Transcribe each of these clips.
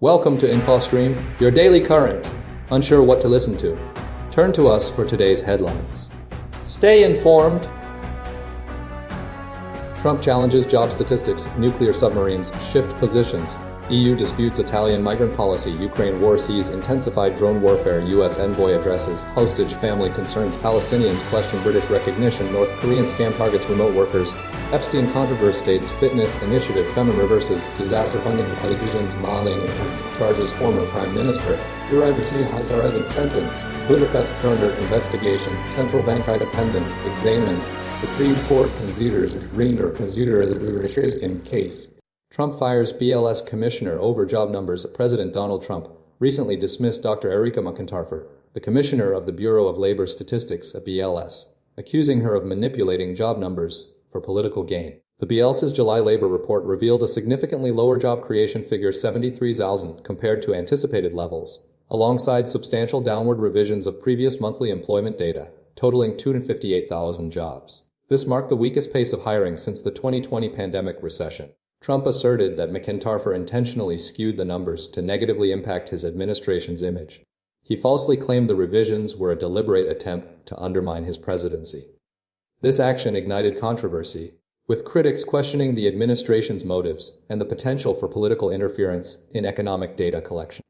Welcome to InfoStream, your daily current. Unsure what to listen to? Turn to us for today's headlines. Stay informed. Trump challenges job statistics, nuclear submarines, shift positions. EU disputes Italian migrant policy, Ukraine war sees intensified drone warfare, US envoy addresses hostage family concerns, Palestinians question British recognition, North Korean scam targets remote workers, Epstein controversy states fitness initiative, FEMA reverses disaster funding decisions, Mali charges former Prime Minister, Uribe Hazarez's sentence, Budapest under investigation, central bank independence examined, Supreme Court considers Redistricting case. Trump fires BLS commissioner over job numbers. President Donald Trump recently dismissed Dr. Erika McIntyre, the commissioner of the Bureau of Labor Statistics at BLS, accusing her of manipulating job numbers for political gain. The BLS's July labor report revealed a significantly lower job creation figure, 73,000, compared to anticipated levels, alongside substantial downward revisions of previous monthly employment data, totaling 258,000 jobs. This marked the weakest pace of hiring since the 2020 pandemic recession. Trump asserted that McIntyre intentionally skewed the numbers to negatively impact his administration's image. He falsely claimed the revisions were a deliberate attempt to undermine his presidency. This action ignited controversy, with critics questioning the administration's motives and the potential for political interference in economic data collection.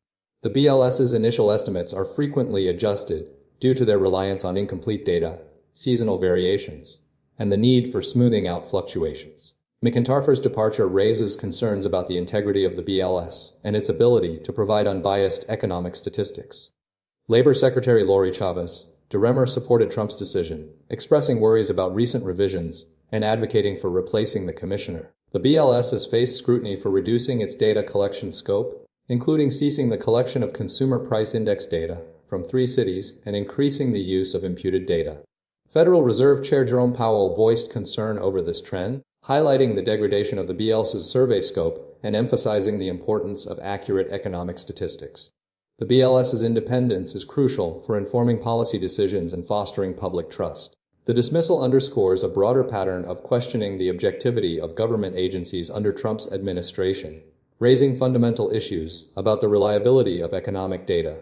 The BLS's initial estimates are frequently adjusted due to their reliance on incomplete data, seasonal variations, and the need for smoothing out fluctuations. McIntyre's departure raises concerns about the integrity of the BLS and its ability to provide unbiased economic statistics. Labor Secretary Lori Chavez DeRemer supported Trump's decision, expressing worries about recent revisions and advocating for replacing the commissioner. The BLS has faced scrutiny for reducing its data collection scope, including ceasing the collection of consumer price index data from 3 cities and increasing the use of imputed data. Federal Reserve Chair Jerome Powell voiced concern over this trend, highlighting the degradation of the BLS's survey scope and emphasizing the importance of accurate economic statistics. The BLS's independence is crucial for informing policy decisions and fostering public trust. The dismissal underscores a broader pattern of questioning the objectivity of government agencies under Trump's administration, raising fundamental issues about the reliability of economic data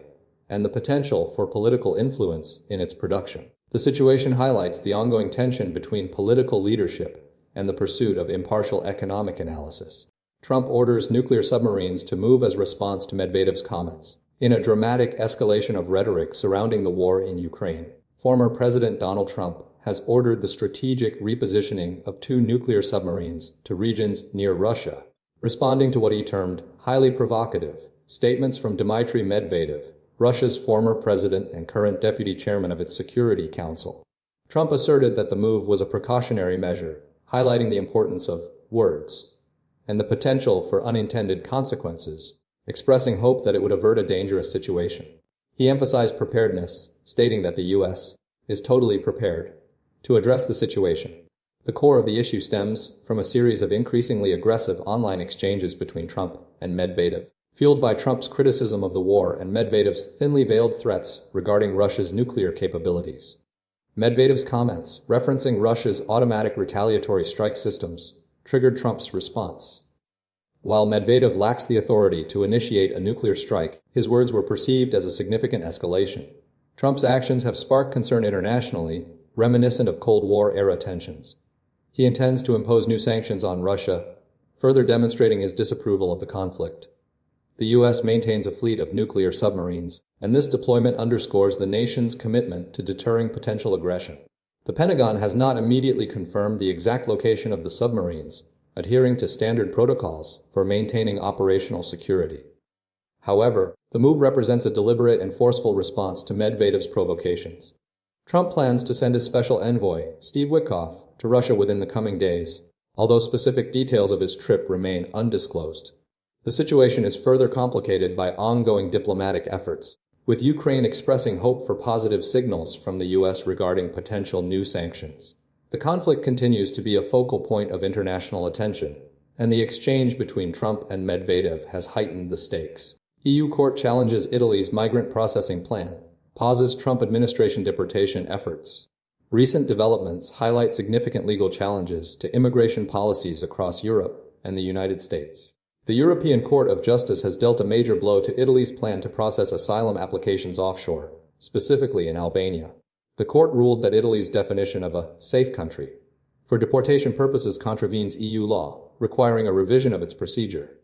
and the potential for political influence in its production. The situation highlights the ongoing tension between political leadership and the pursuit of impartial economic analysis. Trump orders nuclear submarines to move as response to Medvedev's comments. In a dramatic escalation of rhetoric surrounding the war in Ukraine, former President Donald Trump has ordered the strategic repositioning of 2 nuclear submarines to regions near Russia, responding to what he termed highly provocative statements from Dmitry Medvedev, Russia's former president and current deputy chairman of its Security Council. Trump asserted that the move was a precautionary measure, highlighting the importance of words and the potential for unintended consequences, expressing hope that it would avert a dangerous situation. He emphasized preparedness, stating that the U.S. is totally prepared to address the situation. The core of the issue stems from a series of increasingly aggressive online exchanges between Trump and Medvedev, fueled by Trump's criticism of the war and Medvedev's thinly veiled threats regarding Russia's nuclear capabilities. Medvedev's comments, referencing Russia's automatic retaliatory strike systems, triggered Trump's response. While Medvedev lacks the authority to initiate a nuclear strike, his words were perceived as a significant escalation. Trump's actions have sparked concern internationally, reminiscent of Cold War-era tensions. He intends to impose new sanctions on Russia, further demonstrating his disapproval of the conflict. The U.S. maintains a fleet of nuclear submarines, and this deployment underscores the nation's commitment to deterring potential aggression. The Pentagon has not immediately confirmed the exact location of the submarines, adhering to standard protocols for maintaining operational security. However, the move represents a deliberate and forceful response to Medvedev's provocations. Trump plans to send his special envoy, Steve Witkoff, to Russia within the coming days, although specific details of his trip remain undisclosed. The situation is further complicated by ongoing diplomatic efforts, with Ukraine expressing hope for positive signals from the U.S. regarding potential new sanctions. The conflict continues to be a focal point of international attention, and the exchange between Trump and Medvedev has heightened the stakes. EU court challenges Italy's migrant processing plan, pauses Trump administration deportation efforts. Recent developments highlight significant legal challenges to immigration policies across Europe and the United States. The European Court of Justice has dealt a major blow to Italy's plan to process asylum applications offshore, specifically in Albania. The court ruled that Italy's definition of a safe country for deportation purposes contravenes EU law, requiring a revision of its procedure.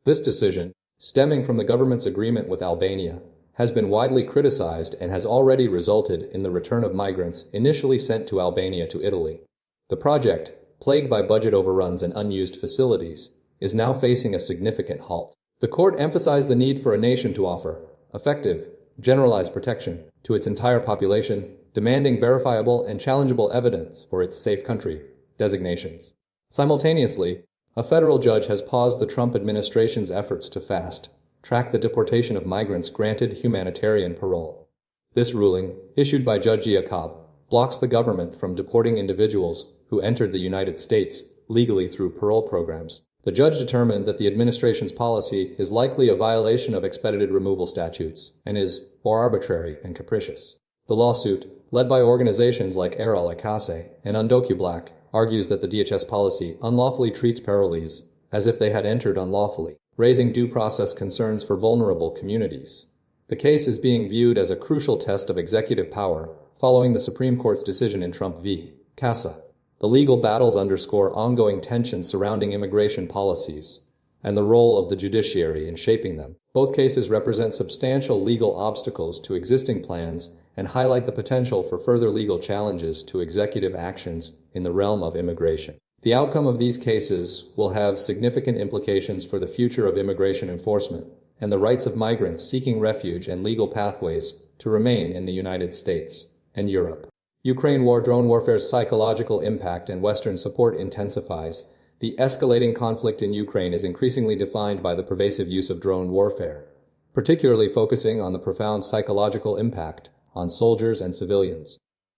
This decision, stemming from the government's agreement with Albania, has been widely criticized and has already resulted in the return of migrants initially sent to Albania to Italy. The project, plagued by budget overruns and unused facilities, is now facing a significant halt. The court emphasized the need for a nation to offer effective, generalized protection to its entire population, demanding verifiable and challengeable evidence for its safe country designations. Simultaneously, a federal judge has paused the Trump administration's efforts to fast-track the deportation of migrants granted humanitarian parole. This ruling, issued by Judge Jacob, blocks the government from deporting individuals who entered the United States legally through parole programs. The judge determined that the administration's policy is likely a violation of expedited removal statutes and is arbitrary and capricious. The lawsuit, led by organizations like Aral Akase and UndocuBlack, argues that the DHS policy unlawfully treats parolees as if they had entered unlawfully, raising due process concerns for vulnerable communities. The case is being viewed as a crucial test of executive power following the Supreme Court's decision in Trump v. Casa. The legal battles underscore ongoing tensions surrounding immigration policies and the role of the judiciary in shaping them. Both cases represent substantial legal obstacles to existing plans and highlight the potential for further legal challenges to executive actions in the realm of immigration. The outcome of these cases will have significant implications for the future of immigration enforcement and the rights of migrants seeking refuge and legal pathways to remain in the United States and Europe. Ukraine war drone warfare's psychological impact and Western support intensifies. The escalating conflict in Ukraine is increasingly defined by the pervasive use of drone warfare, particularly focusing on the profound psychological impact on soldiers and civilians.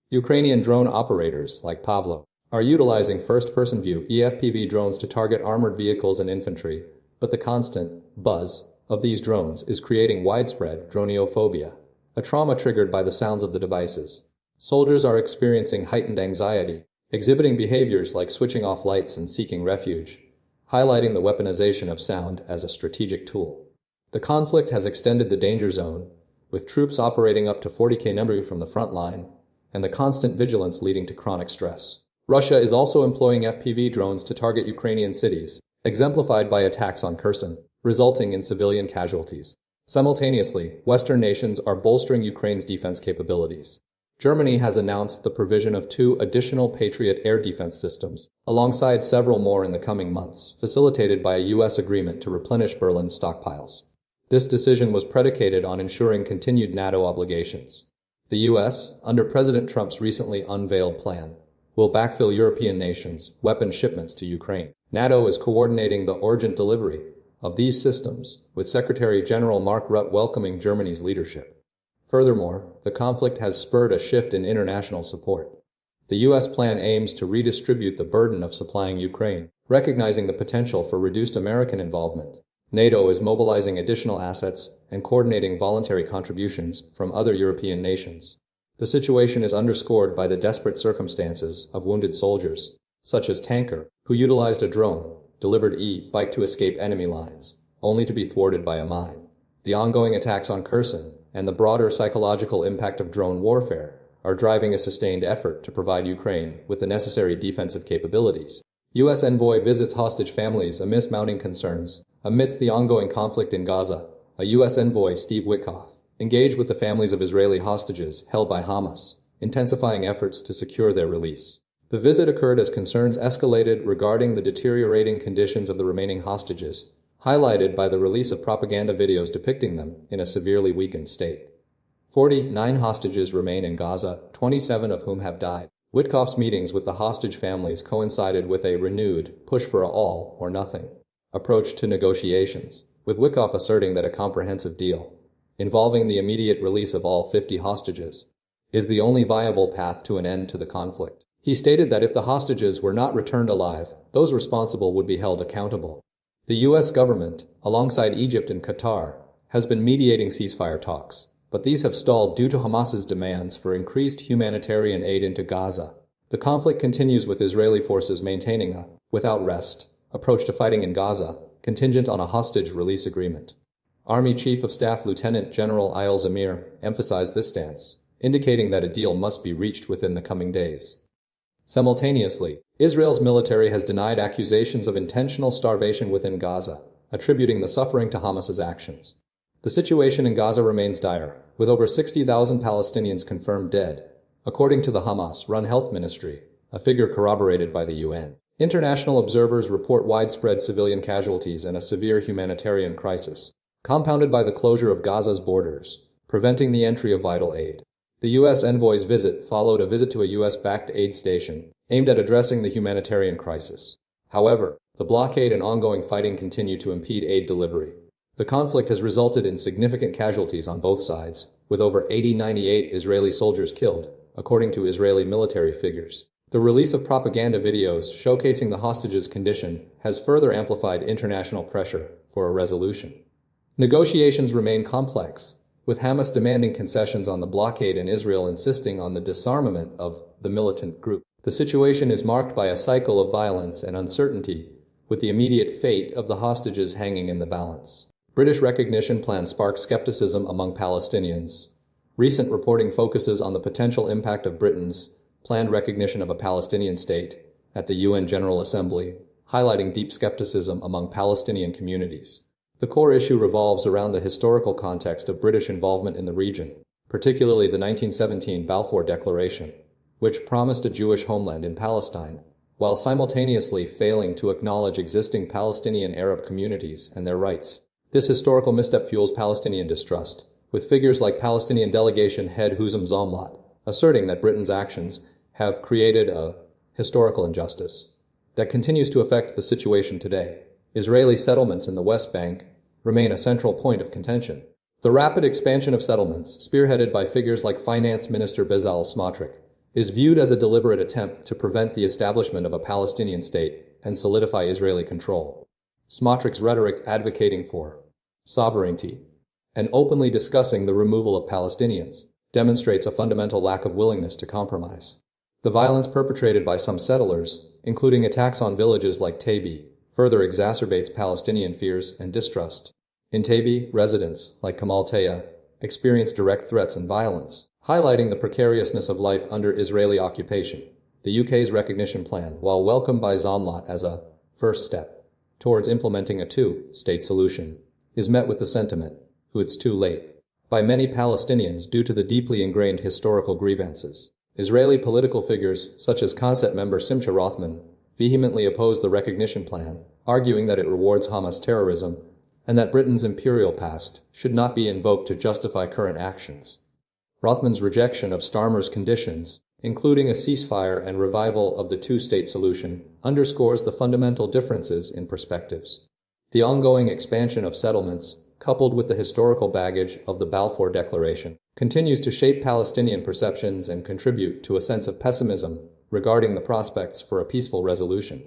Ukrainian drone operators, like Pavlo, are utilizing first-person view (EFPV) drones to target armored vehicles and infantry, but the constant buzz of these drones is creating widespread droneophobia, a trauma triggered by the sounds of the devices. Soldiers are experiencing heightened anxiety, exhibiting behaviors like switching off lights and seeking refuge, highlighting the weaponization of sound as a strategic tool. The conflict has extended the danger zone, with troops operating up to 40 km from the front line, and the constant vigilance leading to chronic stress. Russia is also employing FPV drones to target Ukrainian cities, exemplified by attacks on Kherson, resulting in civilian casualties. Simultaneously, Western nations are bolstering Ukraine's defense capabilities. Germany has announced the provision of 2 additional Patriot air defense systems, alongside several more in the coming months, facilitated by a U.S. agreement to replenish Berlin's stockpiles. This decision was predicated on ensuring continued NATO obligations. The U.S., under President Trump's recently unveiled plan, will backfill European nations' weapon shipments to Ukraine. NATO is coordinating the urgent delivery of these systems, with Secretary General Mark Rutte welcoming Germany's leadership. Furthermore, the conflict has spurred a shift in international support. The U.S. plan aims to redistribute the burden of supplying Ukraine, recognizing the potential for reduced American involvement. NATO is mobilizing additional assets and coordinating voluntary contributions from other European nations. The situation is underscored by the desperate circumstances of wounded soldiers, such as Tanker, who utilized a drone-delivered e-bike to escape enemy lines, only to be thwarted by a mine. The ongoing attacks on Kherson and the broader psychological impact of drone warfare are driving a sustained effort to provide Ukraine with the necessary defensive capabilities. U.S. Envoy visits hostage families amidst mounting concerns. Amidst the ongoing conflict in Gaza, a U.S. Envoy, Steve Witkoff, engaged with the families of Israeli hostages held by Hamas, intensifying efforts to secure their release. The visit occurred as concerns escalated regarding the deteriorating conditions of the remaining hostages, highlighted by the release of propaganda videos depicting them in a severely weakened state. 49 hostages remain in Gaza, 27 of whom have died. Witkoff's meetings with the hostage families coincided with a renewed push for an all-or-nothing approach to negotiations, with Witkoff asserting that a comprehensive deal, involving the immediate release of all 50 hostages, is the only viable path to an end to the conflict. He stated that if the hostages were not returned alive, those responsible would be held accountable. The U.S. government, alongside Egypt and Qatar, has been mediating ceasefire talks, but these have stalled due to Hamas's demands for increased humanitarian aid into Gaza. The conflict continues with Israeli forces maintaining a, without rest, approach to fighting in Gaza, contingent on a hostage release agreement. Army Chief of Staff Lieutenant General Ayal Zamir emphasized this stance, indicating that a deal must be reached within the coming days. Simultaneously, Israel's military has denied accusations of intentional starvation within Gaza, attributing the suffering to Hamas's actions. The situation in Gaza remains dire, with over 60,000 Palestinians confirmed dead, according to the Hamas-run health ministry, a figure corroborated by the UN. International observers report widespread civilian casualties and a severe humanitarian crisis, compounded by the closure of Gaza's borders, preventing the entry of vital aid. The U.S. envoy's visit followed a visit to a U.S.-backed aid station aimed at addressing the humanitarian crisis. However, the blockade and ongoing fighting continue to impede aid delivery. The conflict has resulted in significant casualties on both sides, with over 98 Israeli soldiers killed, according to Israeli military figures. The release of propaganda videos showcasing the hostages' condition has further amplified international pressure for a resolution. Negotiations remain complex, with Hamas demanding concessions on the blockade and Israel insisting on the disarmament of the militant group. The situation is marked by a cycle of violence and uncertainty, with the immediate fate of the hostages hanging in the balance. British recognition plan sparks skepticism among Palestinians. Recent reporting focuses on the potential impact of Britain's planned recognition of a Palestinian state at the UN General Assembly, highlighting deep skepticism among Palestinian communities. The core issue revolves around the historical context of British involvement in the region, particularly the 1917 Balfour Declaration, which promised a Jewish homeland in Palestine, while simultaneously failing to acknowledge existing Palestinian Arab communities and their rights. This historical misstep fuels Palestinian distrust, with figures like Palestinian delegation head Husam Zomlot asserting that Britain's actions have created a historical injustice that continues to affect the situation today. Israeli settlements in the West Bank remain a central point of contention. The rapid expansion of settlements, spearheaded by figures like Finance Minister Bezalel Smotrich, is viewed as a deliberate attempt to prevent the establishment of a Palestinian state and solidify Israeli control. Smotrich's rhetoric advocating for sovereignty and openly discussing the removal of Palestinians demonstrates a fundamental lack of willingness to compromise. The violence perpetrated by some settlers, including attacks on villages like Tabi, further exacerbates Palestinian fears and distrust. In Tabi, residents, like Kamal Taya, experience direct threats and violence, highlighting the precariousness of life under Israeli occupation. The UK's recognition plan, while welcomed by Zomlot as a first step towards implementing a two-state solution, is met with the sentiment, "It's too late," by many Palestinians due to the deeply ingrained historical grievances. Israeli political figures, such as Knesset member Simcha Rothman, vehemently oppose the recognition plan, arguing that it rewards Hamas terrorism and that Britain's imperial past should not be invoked to justify current actions. Rothman's rejection of Starmer's conditions, including a ceasefire and revival of the two-state solution, underscores the fundamental differences in perspectives. The ongoing expansion of settlements, coupled with the historical baggage of the Balfour Declaration, continues to shape Palestinian perceptions and contribute to a sense of pessimism regarding the prospects for a peaceful resolution.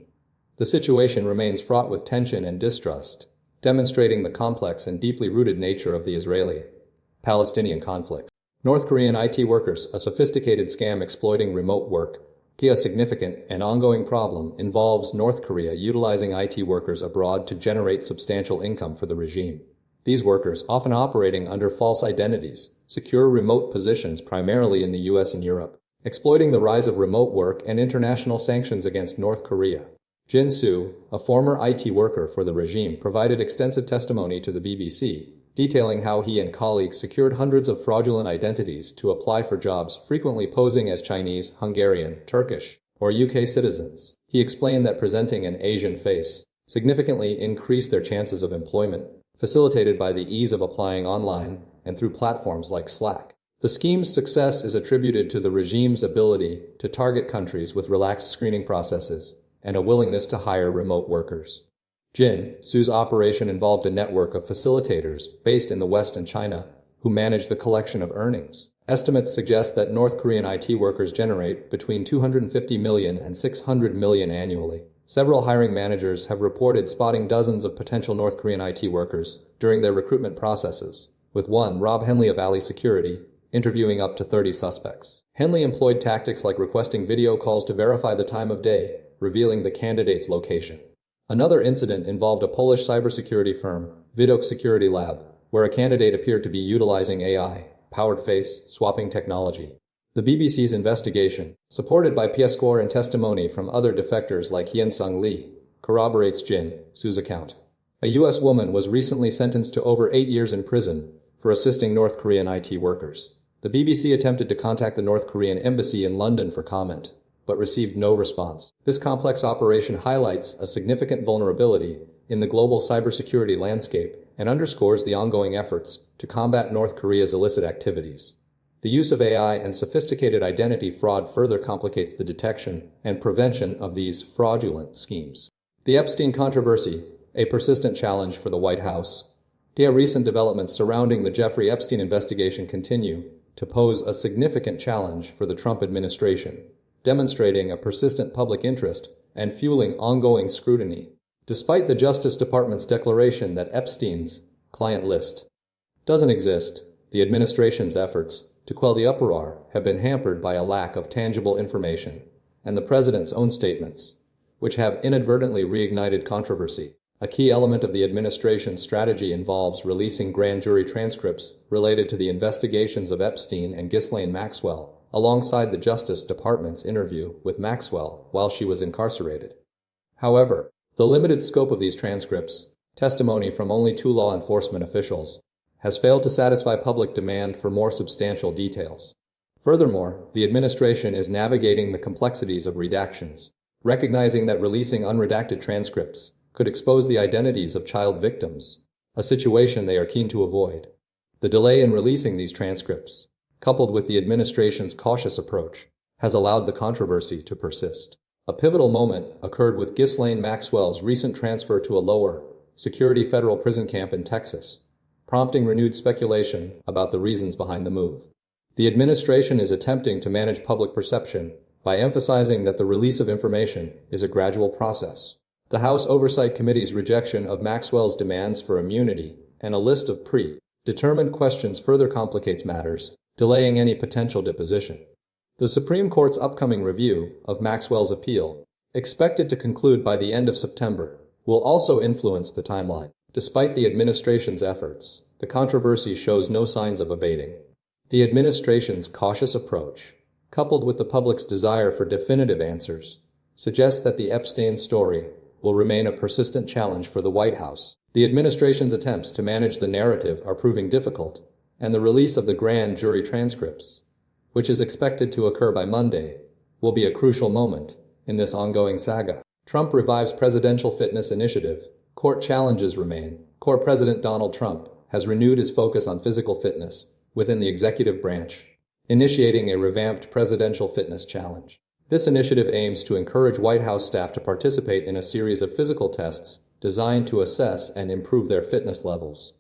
The situation remains fraught with tension and distrust, demonstrating the complex and deeply rooted nature of the Israeli-Palestinian conflict. North Korean IT workers, a sophisticated scam exploiting remote work. A significant and ongoing problem involves North Korea utilizing IT workers abroad to generate substantial income for the regime. These workers, often operating under false identities, secure remote positions primarily in the US and Europe, exploiting the rise of remote work and international sanctions against North Korea. Jin Soo, a former IT worker for the regime, provided extensive testimony to the BBC, detailing how he and colleagues secured hundreds of fraudulent identities to apply for jobs, frequently posing as Chinese, Hungarian, Turkish, or UK citizens. He explained that presenting an Asian face significantly increased their chances of employment, facilitated by the ease of applying online and through platforms like Slack. The scheme's success is attributed to the regime's ability to target countries with relaxed screening processes and a willingness to hire remote workers. Jin Soo's operation involved a network of facilitators based in the West and China who manage the collection of earnings. Estimates suggest that North Korean IT workers generate between 250 million and 600 million annually. Several hiring managers have reported spotting dozens of potential North Korean IT workers during their recruitment processes, with one, Rob Henley of Ali Security, interviewing up to 30 suspects. Henley employed tactics like requesting video calls to verify the time of day, revealing the candidate's location. Another incident involved a Polish cybersecurity firm, Vidok Security Lab, where a candidate appeared to be utilizing AI-powered face-swapping technology. The BBC's investigation, supported by pièce and testimony from other defectors like Hyun-Sung Lee, corroborates Jin Su's account. A U.S. woman was recently sentenced to over 8 years in prison for assisting North Korean IT workers. The BBC attempted to contact the North Korean embassy in London for comment, but received no response. This complex operation highlights a significant vulnerability in the global cybersecurity landscape and underscores the ongoing efforts to combat North Korea's illicit activities. The use of AI and sophisticated identity fraud further complicates the detection and prevention of these fraudulent schemes. The Epstein controversy, a persistent challenge for the White House. Recent developments surrounding the Jeffrey Epstein investigation continue to pose a significant challenge for the Trump administration, demonstrating a persistent public interest and fueling ongoing scrutiny. Despite the Justice Department's declaration that Epstein's client list doesn't exist, the administration's efforts to quell the uproar have been hampered by a lack of tangible information, and the president's own statements, which have inadvertently reignited controversy. A key element of the administration's strategy involves releasing grand jury transcripts related to the investigations of Epstein and Ghislaine Maxwell, alongside the Justice Department's interview with Maxwell while she was incarcerated. However, the limited scope of these transcripts, testimony from only 2 law enforcement officials, has failed to satisfy public demand for more substantial details. Furthermore, the administration is navigating the complexities of redactions, recognizing that releasing unredacted transcripts could expose the identities of child victims, a situation they are keen to avoid. The delay in releasing these transcripts, coupled with the administration's cautious approach, has allowed the controversy to persist. A pivotal moment occurred with Ghislaine Maxwell's recent transfer to a lower security federal prison camp in Texas, prompting renewed speculation about the reasons behind the move. The administration is attempting to manage public perception by emphasizing that the release of information is a gradual process. The House Oversight Committee's rejection of Maxwell's demands for immunity and a list of predetermined questions further complicates matters, delaying any potential deposition. The Supreme Court's upcoming review of Maxwell's appeal, expected to conclude by the end of September, will also influence the timeline. Despite the administration's efforts, the controversy shows no signs of abating. The administration's cautious approach, coupled with the public's desire for definitive answers, suggests that the Epstein story will remain a persistent challenge for the White House. The administration's attempts to manage the narrative are proving difficult, and the release of the grand jury transcripts, which is expected to occur by Monday, will be a crucial moment in this ongoing saga. Trump revives presidential fitness initiative. Court challenges remain. Court President Donald Trump has renewed his focus on physical fitness within the executive branch, initiating a revamped presidential fitness challenge. This initiative aims to encourage White House staff to participate in a series of physical tests designed to assess and improve their fitness levels.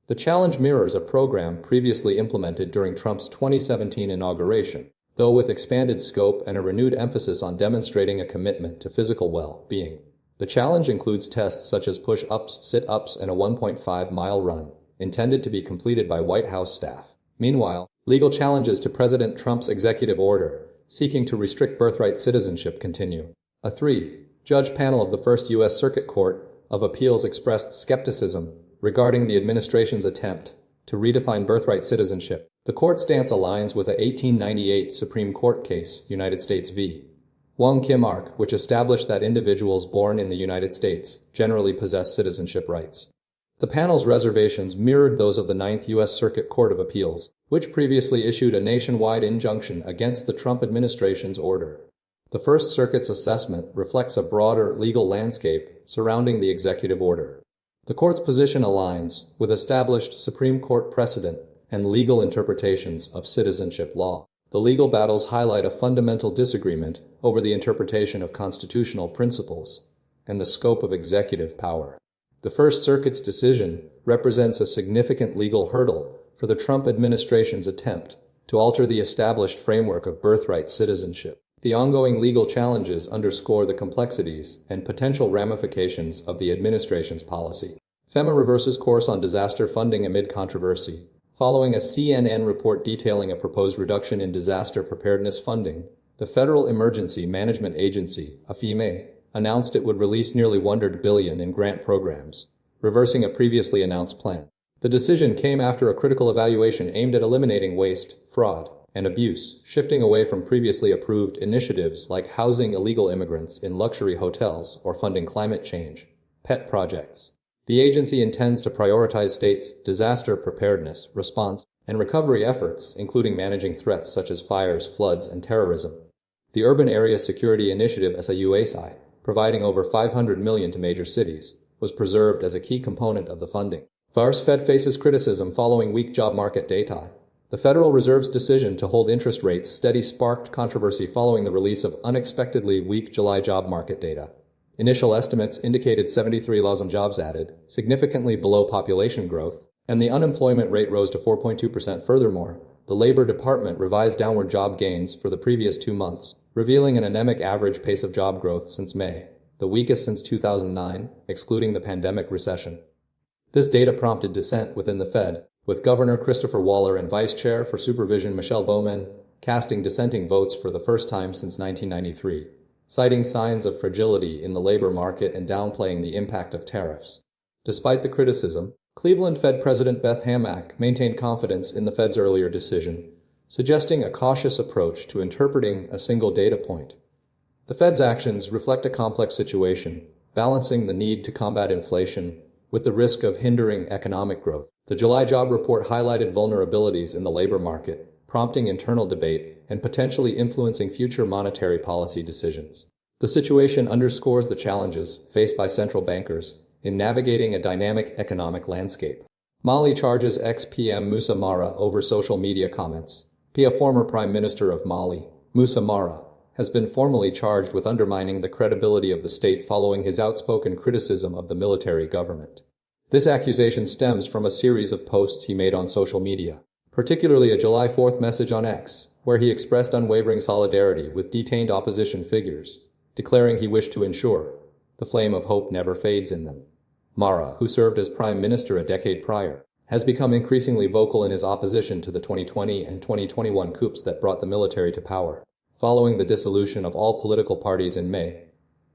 The challenge mirrors a program previously implemented during Trump's 2017 inauguration, though with expanded scope and a renewed emphasis on demonstrating a commitment to physical well-being. The challenge includes tests such as push-ups, sit-ups, and a 1.5-mile run, intended to be completed by White House staff. Meanwhile, legal challenges to President Trump's executive order seeking to restrict birthright citizenship continue. A 3-judge panel of the First U.S. Circuit Court of Appeals expressed skepticism regarding the administration's attempt to redefine birthright citizenship. The court stance aligns with a 1898 Supreme Court case, United States v. Wong Kim Ark, which established that individuals born in the United States generally possess citizenship rights. The panel's reservations mirrored those of the Ninth U.S. Circuit Court of Appeals, which previously issued a nationwide injunction against the Trump administration's order. The First Circuit's assessment reflects a broader legal landscape surrounding the executive order. The court's position aligns with established Supreme Court precedent and legal interpretations of citizenship law. The legal battles highlight a fundamental disagreement over the interpretation of constitutional principles and the scope of executive power. The First Circuit's decision represents a significant legal hurdle for the Trump administration's attempt to alter the established framework of birthright citizenship. The ongoing legal challenges underscore the complexities and potential ramifications of the administration's policy. FEMA reverses course on disaster funding amid controversy. Following a CNN report detailing a proposed reduction in disaster preparedness funding, the Federal Emergency Management Agency, FEMA, announced it would release nearly $100 billion in grant programs, reversing a previously announced plan. The decision came after a critical evaluation aimed at eliminating waste, fraud, and abuse, shifting away from previously approved initiatives like housing illegal immigrants in luxury hotels or funding climate change pet projects. The agency intends to prioritize states' disaster preparedness, response, and recovery efforts, including managing threats such as fires, floods, and terrorism. The Urban Area Security Initiative SAUASI, providing over $500 million to major cities, was preserved as a key component of the funding. VAR's Fed faces criticism following weak job market data. The Federal Reserve's decision to hold interest rates steady sparked controversy following the release of unexpectedly weak July job market data. Initial estimates indicated 73,000 jobs added, significantly below population growth, and the unemployment rate rose to 4.2%. Furthermore, the Labor Department revised downward job gains for the previous 2 months, revealing an anemic average pace of job growth since May, the weakest since 2009, excluding the pandemic recession. This data prompted dissent within the Fed, with Governor Christopher Waller and Vice Chair for Supervision Michelle Bowman casting dissenting votes for the first time since 1993. Citing signs of fragility in the labor market and downplaying the impact of tariffs. Despite the criticism, Cleveland Fed President Beth Hammack maintained confidence in the Fed's earlier decision, suggesting a cautious approach to interpreting a single data point. The Fed's actions reflect a complex situation, balancing the need to combat inflation with the risk of hindering economic growth. The July job report highlighted vulnerabilities in the labor market, prompting internal debate and potentially influencing future monetary policy decisions. The situation underscores the challenges faced by central bankers in navigating a dynamic economic landscape. Mali charges ex-PM Moussa Mara over social media comments. A former Prime Minister of Mali, Moussa Mara, has been formally charged with undermining the credibility of the state following his outspoken criticism of the military government. This accusation stems from a series of posts he made on social media, particularly a July 4th message on X, where he expressed unwavering solidarity with detained opposition figures, declaring he wished to ensure the flame of hope never fades in them. Mara, who served as prime minister a decade prior, has become increasingly vocal in his opposition to the 2020 and 2021 coups that brought the military to power, following the dissolution of all political parties in May.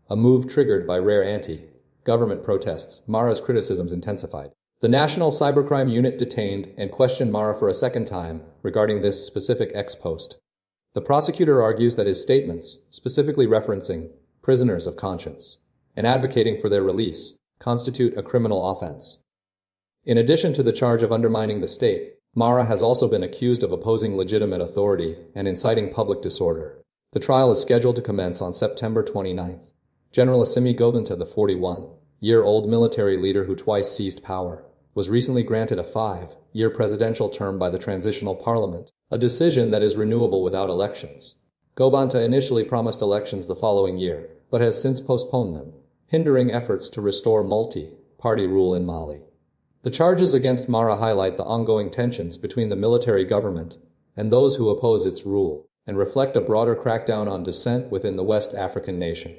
A move triggered by rare anti-government protests, Mara's criticisms intensified. The National Cybercrime Unit detained and questioned Mara for a second time regarding this specific X post. The prosecutor argues that his statements, specifically referencing prisoners of conscience and advocating for their release, constitute a criminal offense. In addition to the charge of undermining the state, Mara has also been accused of opposing legitimate authority and inciting public disorder. The trial is scheduled to commence on September 29th. General Assimi Goïta, the 41-year-old military leader who twice seized power, was recently granted a 5-year presidential term by the transitional parliament, a decision that is renewable without elections. Goïta initially promised elections the following year, but has since postponed them, hindering efforts to restore multi-party rule in Mali. The charges against Mara highlight the ongoing tensions between the military government and those who oppose its rule, and reflect a broader crackdown on dissent within the West African nation.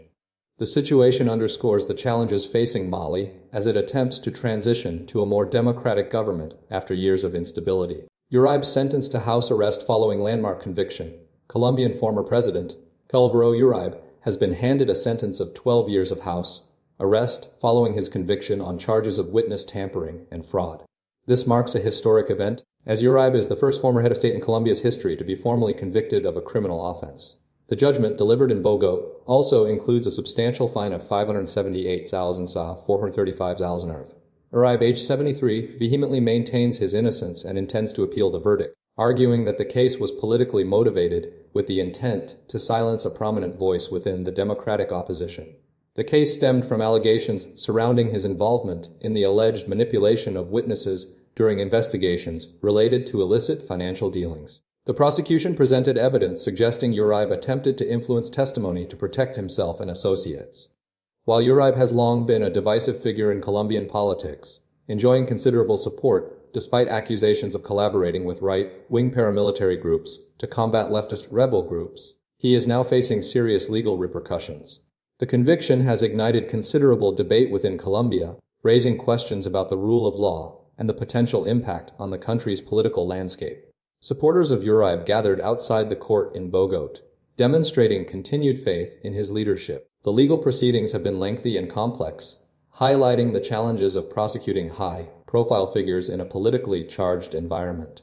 The situation underscores the challenges facing Mali as it attempts to transition to a more democratic government after years of instability. Uribe sentenced to house arrest following landmark conviction. Colombian former president, Álvaro Uribe, has been handed a sentence of 12 years of house arrest following his conviction on charges of witness tampering and fraud. This marks a historic event, as Uribe is the first former head of state in Colombia's history to be formally convicted of a criminal offense. The judgment, delivered in Bogotá, also includes a substantial fine of 578,435,000 ERV. Uribe, age 73, vehemently maintains his innocence and intends to appeal the verdict, arguing that the case was politically motivated with the intent to silence a prominent voice within the democratic opposition. The case stemmed from allegations surrounding his involvement in the alleged manipulation of witnesses during investigations related to illicit financial dealings. The prosecution presented evidence suggesting Uribe attempted to influence testimony to protect himself and associates. While Uribe has long been a divisive figure in Colombian politics, enjoying considerable support despite accusations of collaborating with right-wing paramilitary groups to combat leftist rebel groups, he is now facing serious legal repercussions. The conviction has ignited considerable debate within Colombia, raising questions about the rule of law and the potential impact on the country's political landscape. Supporters of Uribe gathered outside the court in Bogotá, demonstrating continued faith in his leadership. The legal proceedings have been lengthy and complex, highlighting the challenges of prosecuting high-profile figures in a politically charged environment.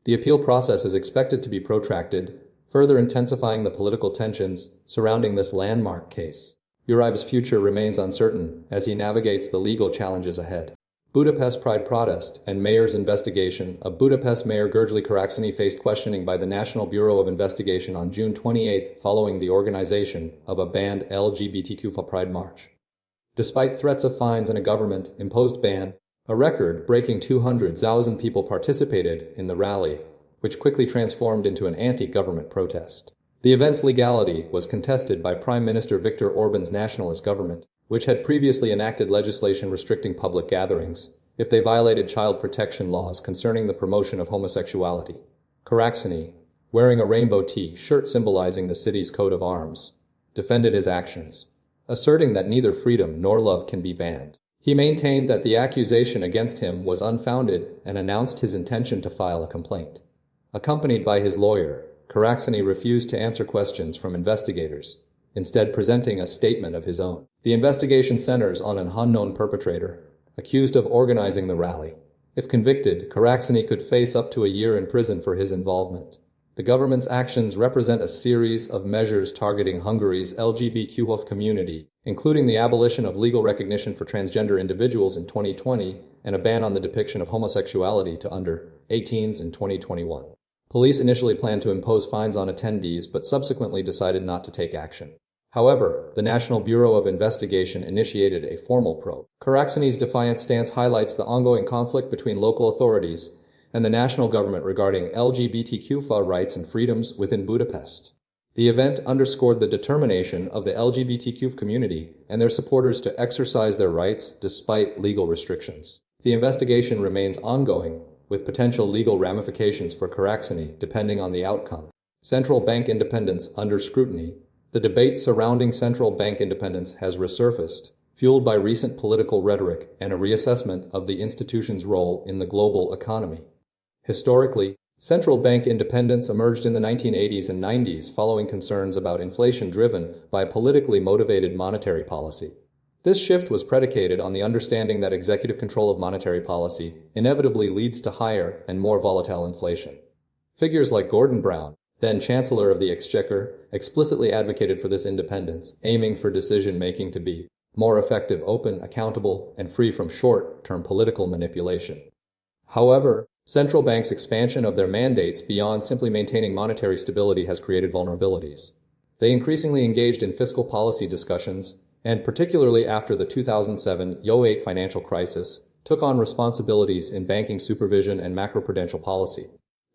The appeal process is expected to be protracted, further intensifying the political tensions surrounding this landmark case. Uribe's future remains uncertain as he navigates the legal challenges ahead. Budapest Pride protest and mayor's investigation of Budapest Mayor Gergely Karacsony faced questioning by the National Bureau of Investigation on June 28 following the organization of a banned LGBTQ Pride march. Despite threats of fines and a government-imposed ban, a record-breaking 200,000 people participated in the rally, which quickly transformed into an anti-government protest. The event's legality was contested by Prime Minister Viktor Orban's nationalist government, which had previously enacted legislation restricting public gatherings if they violated child protection laws concerning the promotion of homosexuality. Karacsony, wearing a rainbow T-shirt symbolizing the city's coat of arms, defended his actions, asserting that neither freedom nor love can be banned. He maintained that the accusation against him was unfounded and announced his intention to file a complaint. Accompanied by his lawyer, Karacsony refused to answer questions from investigators, instead presenting a statement of his own. The investigation centers on an unknown perpetrator, accused of organizing the rally. If convicted, Karacsony could face up to a year in prison for his involvement. The government's actions represent a series of measures targeting Hungary's LGBTQ community, including the abolition of legal recognition for transgender individuals in 2020 and a ban on the depiction of homosexuality to under-18s in 2021. Police initially planned to impose fines on attendees but subsequently decided not to take action. However, the National Bureau of Investigation initiated a formal probe. Karacsony's defiant stance highlights the ongoing conflict between local authorities and the national government regarding LGBTQ rights and freedoms within Budapest. The event underscored the determination of the LGBTQ community and their supporters to exercise their rights despite legal restrictions. The investigation remains ongoing, with potential legal ramifications for Karacsony depending on the outcome. Central bank independence under scrutiny. The debate surrounding central bank independence has resurfaced, fueled by recent political rhetoric and a reassessment of the institution's role in the global economy. Historically, central bank independence emerged in the 1980s and 90s following concerns about inflation driven by politically motivated monetary policy. This shift was predicated on the understanding that executive control of monetary policy inevitably leads to higher and more volatile inflation. Figures like Gordon Brown, then Chancellor of the Exchequer, explicitly advocated for this independence, aiming for decision-making to be more effective, open, accountable, and free from short-term political manipulation. However, central banks' expansion of their mandates beyond simply maintaining monetary stability has created vulnerabilities. They increasingly engaged in fiscal policy discussions, and particularly after the 2007-08 financial crisis, took on responsibilities in banking supervision and macroprudential policy.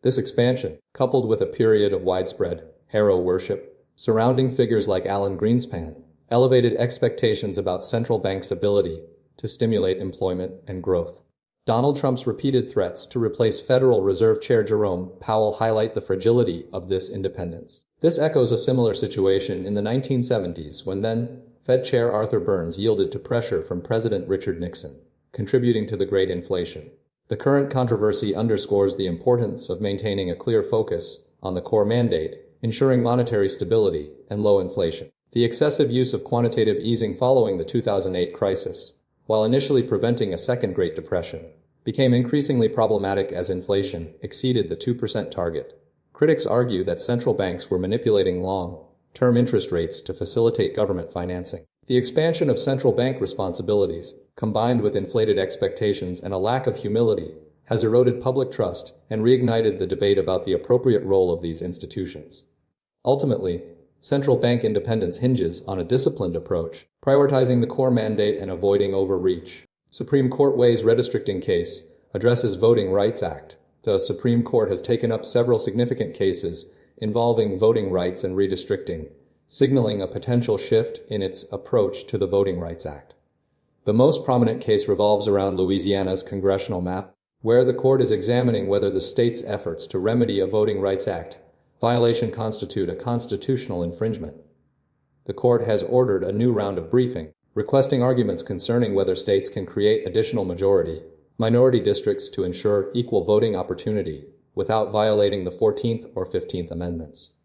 This expansion, coupled with a period of widespread hero worship surrounding figures like Alan Greenspan, elevated expectations about central banks' ability to stimulate employment and growth. Donald Trump's repeated threats to replace Federal Reserve Chair Jerome Powell highlight the fragility of this independence. This echoes a similar situation in the 1970s when then Fed Chair Arthur Burns yielded to pressure from President Richard Nixon, contributing to the Great Inflation. The current controversy underscores the importance of maintaining a clear focus on the core mandate, ensuring monetary stability and low inflation. The excessive use of quantitative easing following the 2008 crisis, while initially preventing a second Great Depression, became increasingly problematic as inflation exceeded the 2% target. Critics argue that central banks were manipulating long-term interest rates to facilitate government financing. The expansion of central bank responsibilities, combined with inflated expectations and a lack of humility, has eroded public trust and reignited the debate about the appropriate role of these institutions. Ultimately, central bank independence hinges on a disciplined approach, prioritizing the core mandate and avoiding overreach. Supreme Court weighs Redistricting case, addresses Voting Rights Act. The Supreme Court has taken up several significant cases involving voting rights and redistricting, signaling a potential shift in its approach to the Voting Rights Act. The most prominent case revolves around Louisiana's congressional map, where the court is examining whether the state's efforts to remedy a Voting Rights Act violation constitute a constitutional infringement. The court has ordered a new round of briefing, requesting arguments concerning whether states can create additional minority districts to ensure equal voting opportunity without violating the 14th or 15th Amendments.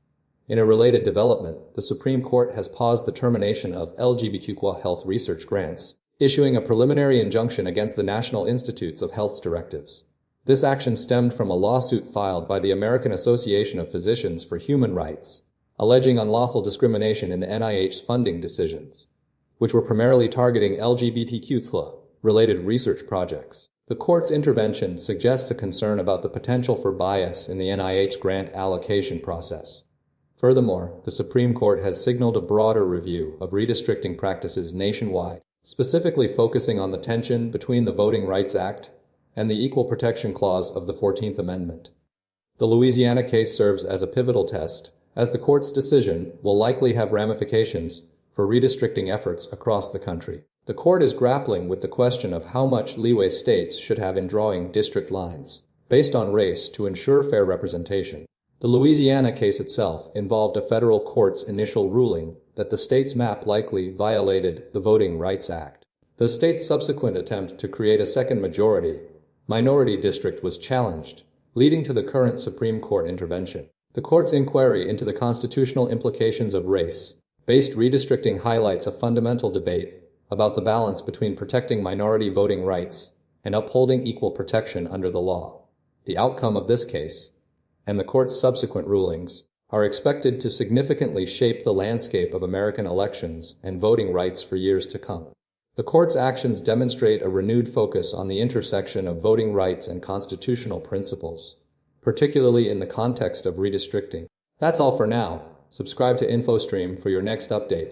In a related development, the Supreme Court has paused the termination of LGBTQ health research grants, issuing a preliminary injunction against the National Institutes of Health's directives. This action stemmed from a lawsuit filed by the American Association of Physicians for Human Rights, alleging unlawful discrimination in the NIH's funding decisions, which were primarily targeting LGBTQ-related research projects. The court's intervention suggests a concern about the potential for bias in the NIH grant allocation process. Furthermore, the Supreme Court has signaled a broader review of redistricting practices nationwide, specifically focusing on the tension between the Voting Rights Act and the Equal Protection Clause of the 14th Amendment. The Louisiana case serves as a pivotal test, as the court's decision will likely have ramifications for redistricting efforts across the country. The court is grappling with the question of how much leeway states should have in drawing district lines, based on race, to ensure fair representation. The Louisiana case itself involved a federal court's initial ruling that the state's map likely violated the Voting Rights Act. The state's subsequent attempt to create a second minority district was challenged, leading to the current Supreme Court intervention. The court's inquiry into the constitutional implications of race-based redistricting highlights a fundamental debate about the balance between protecting minority voting rights and upholding equal protection under the law. The outcome of this case, and the court's subsequent rulings, are expected to significantly shape the landscape of American elections and voting rights for years to come. The court's actions demonstrate a renewed focus on the intersection of voting rights and constitutional principles, particularly in the context of redistricting. That's all for now. Subscribe to InfoStream for your next update.